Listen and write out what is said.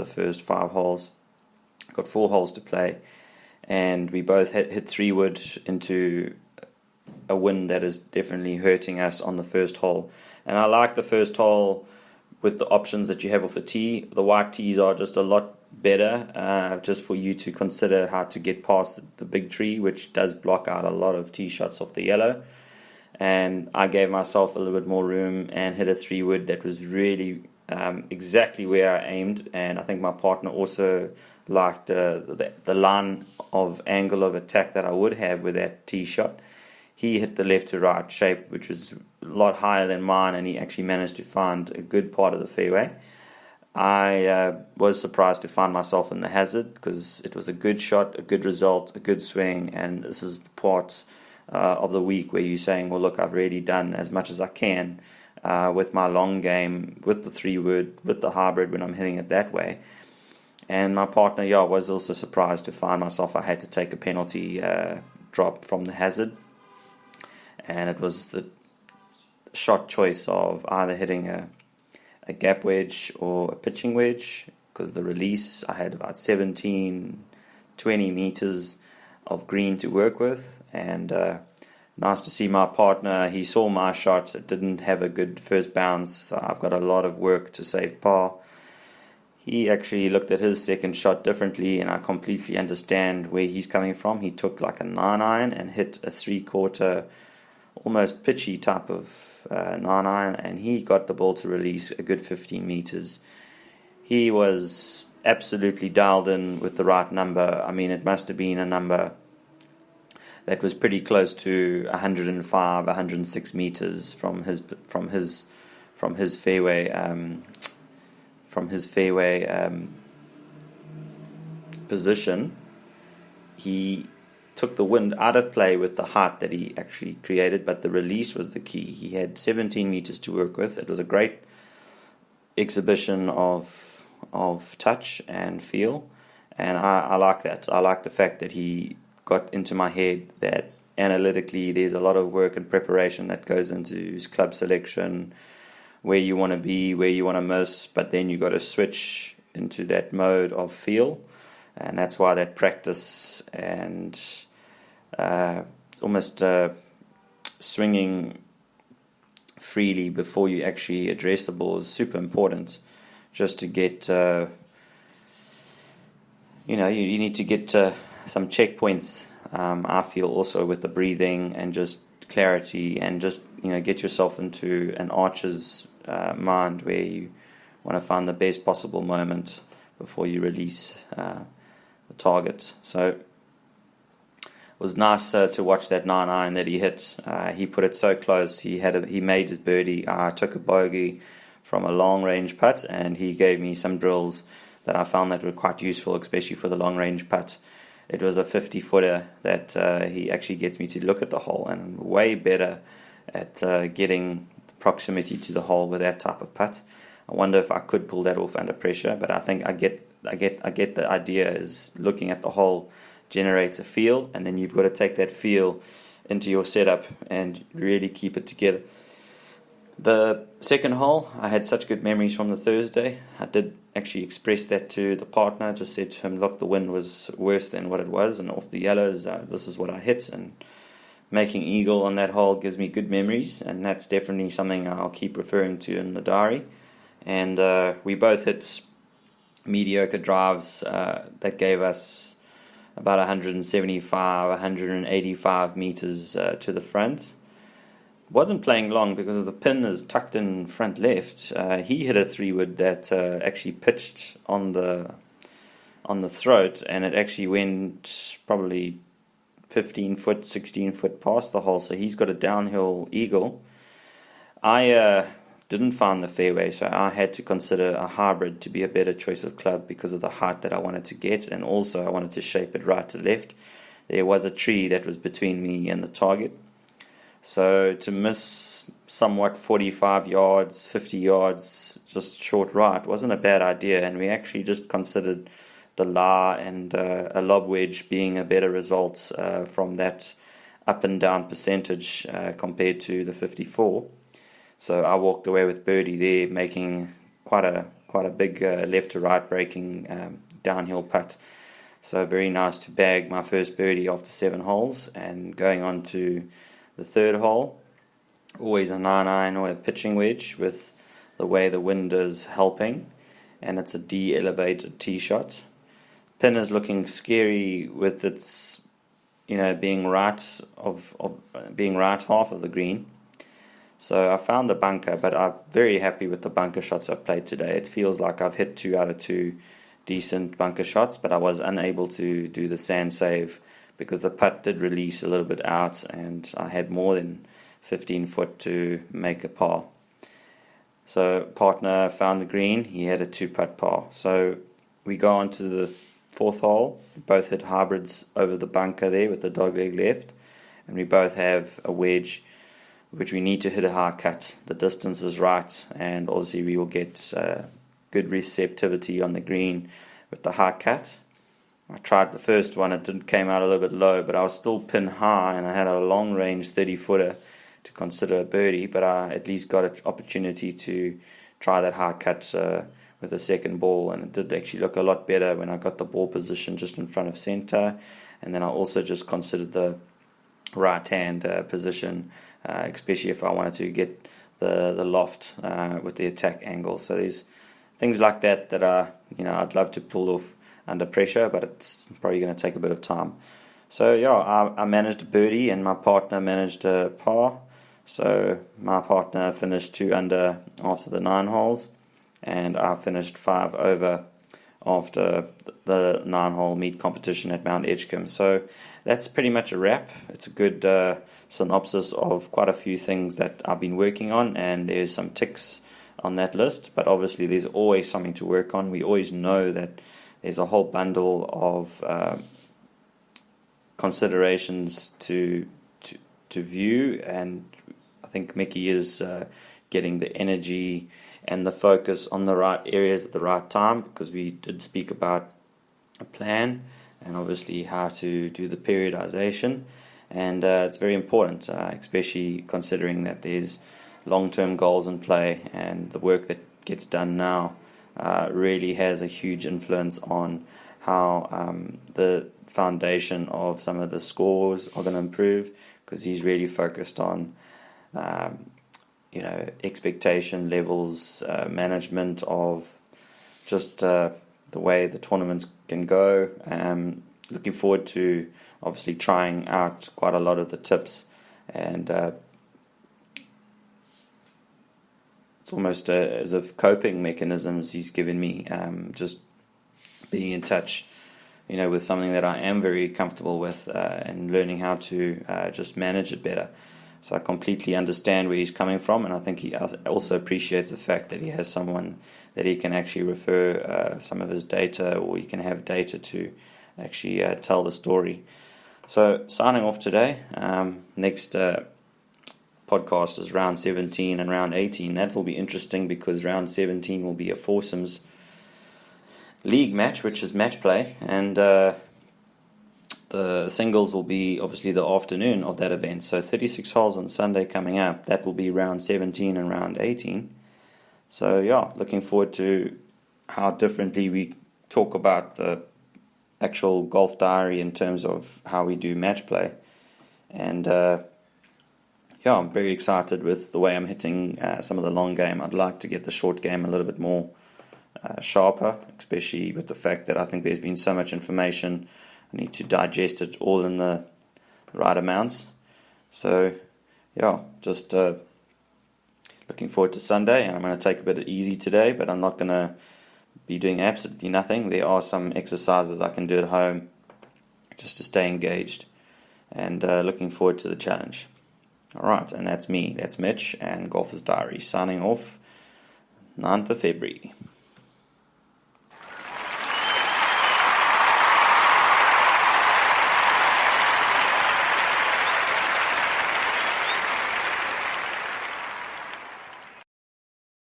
the first 5 holes. Got 4 holes to play, and we both hit 3-wood into a wind that is definitely hurting us on the first hole. And I like the first hole with the options that you have off the tee. The white tees are just a lot better, just for you to consider how to get past the big tree, which does block out a lot of tee shots off the yellow. And I gave myself a little bit more room and hit a 3-wood that was really exactly where I aimed. And I think my partner also liked the line of angle of attack that I would have with that tee shot. He hit the left to right shape, which was a lot higher than mine, and he actually managed to find a good part of the fairway. I was surprised to find myself in the hazard, because it was a good shot, a good result, a good swing, and this is the part of the week where you're saying, well, look, I've really done as much as I can with my long game, with the 3-wood, with the hybrid when I'm hitting it that way. And my partner, was also surprised to find myself I had to take a penalty drop from the hazard. And it was the shot choice of either hitting a gap wedge or a pitching wedge, because the release, I had about 17, 20 meters of green to work with. And nice to see my partner, he saw my shot, it didn't have a good first bounce, so I've got a lot of work to save par. He actually looked at his second shot differently, and I completely understand where he's coming from. He took like a 9-iron and hit a 3/4 almost pitchy type of 9-iron, and he got the ball to release a good 15 meters. He was absolutely dialed in with the right number. I mean, it must have been a number that was pretty close to 105, 106 meters from his fairway position. He took the wind out of play with the height that he actually created, but the release was the key. He had 17 meters to work with. It was a great exhibition of touch and feel, and I like that. I like the fact that he got into my head that analytically there's a lot of work and preparation that goes into his club selection, where you want to be, where you want to miss, but then you got to switch into that mode of feel, and that's why that practice and almost swinging freely before you actually address the ball is super important, just to get you need to get some checkpoints. I feel also with the breathing and just clarity, and just get yourself into an archer's mind, where you want to find the best possible moment before you release the target. So it was nice to watch that 9-iron that he hit. He put it so close. He made his birdie. I took a bogey from a long range putt, and he gave me some drills that I found that were quite useful, especially for the long range putt. It was a 50-footer that he actually gets me to look at the hole, and I'm way better at getting the proximity to the hole with that type of putt. I wonder if I could pull that off under pressure, but I think I get the idea is looking at the hole generates a feel, and then you've got to take that feel into your setup and really keep it together. The second hole, I had such good memories from the Thursday. I did actually express that to the partner. Just said to him, look, the wind was worse than what it was, and off the yellows, this is what I hit, and making eagle on that hole gives me good memories, and that's definitely something I'll keep referring to in the diary. And we both hit mediocre drives that gave us about 175, 185 meters to the front. Wasn't playing long because the pin is tucked in front left. He hit a 3-wood that actually pitched on the throat, and it actually went probably 15 foot, 16 foot past the hole. So he's got a downhill eagle. I didn't find the fairway, so I had to consider a hybrid to be a better choice of club because of the height that I wanted to get, and also I wanted to shape it right to left. There was a tree that was between me and the target, so to miss somewhat 45 yards, 50 yards, just short right wasn't a bad idea, and we actually just considered the lie and a lob wedge being a better result from that up and down percentage compared to the 54. So I walked away with birdie there, making quite quite a big left to right breaking downhill putt. So very nice to bag my first birdie after 7 holes, and going on to the third hole. Always a 9-iron or a pitching wedge with the way the wind is helping, and it's a de-elevated tee shot. Pin is looking scary with its, being right half of the green. So I found the bunker, but I'm very happy with the bunker shots I've played today. It feels like I've hit 2 out of 2 decent bunker shots, but I was unable to do the sand save because the putt did release a little bit out, and I had more than 15 foot to make a par. So partner found the green. He had a 2-putt par. So we go on to the 4th hole. We both hit hybrids over the bunker there with the dogleg left, and we both have a wedge which we need to hit a high cut. The distance is right, and obviously we will get good receptivity on the green with the high cut. I tried the first one, it came out a little bit low, but I was still pin high, and I had a long range 30-footer to consider a birdie, but I at least got an opportunity to try that high cut with the second ball, and it did actually look a lot better when I got the ball position just in front of center. And then I also just considered the right hand position, especially if I wanted to get the loft with the attack angle. So there's things like that I'd love to pull off under pressure, but it's probably going to take a bit of time. So yeah, I managed a birdie and my partner managed a par. So my partner finished 2 under after the 9 holes, and I finished 5 over after the 9-hole meet competition at Mount Edgecombe. So that's pretty much a wrap. It's a good synopsis of quite a few things that I've been working on, and there's some ticks on that list, but obviously there's always something to work on. We always know that there's a whole bundle of considerations to view, and I think Mickey is getting the energy and the focus on the right areas at the right time, because we did speak about a plan and obviously how to do the periodization, and it's very important, especially considering that there's long-term goals in play, and the work that gets done now really has a huge influence on how the foundation of some of the scores are going to improve, because he's really focused on expectation levels, management of just the way the tournaments can go. Looking forward to obviously trying out quite a lot of the tips, and it's almost as if coping mechanisms he's given me, just being in touch with something that I am very comfortable with, and learning how to just manage it better. So I completely understand where he's coming from, and I think he also appreciates the fact that he has someone that he can actually refer some of his data, or he can have data to actually tell the story. So signing off today. Next podcast is round 17 and round 18. That will be interesting because round 17 will be a foursomes league match, which is match play, and the singles will be obviously the afternoon of that event. So 36 holes on Sunday coming up. That will be round 17 and round 18. So yeah, looking forward to how differently we talk about the actual golf diary in terms of how we do match play. And I'm very excited with the way I'm hitting some of the long game. I'd like to get the short game a little bit more sharper, especially with the fact that I think there's been so much information. I need to digest it all in the right amounts. So, just looking forward to Sunday, and I'm going to take a bit easy today, but I'm not going to be doing absolutely nothing. There are some exercises I can do at home just to stay engaged, and looking forward to the challenge. All right, and that's me. That's Mitch, and Golfer's Diary signing off 9th of February.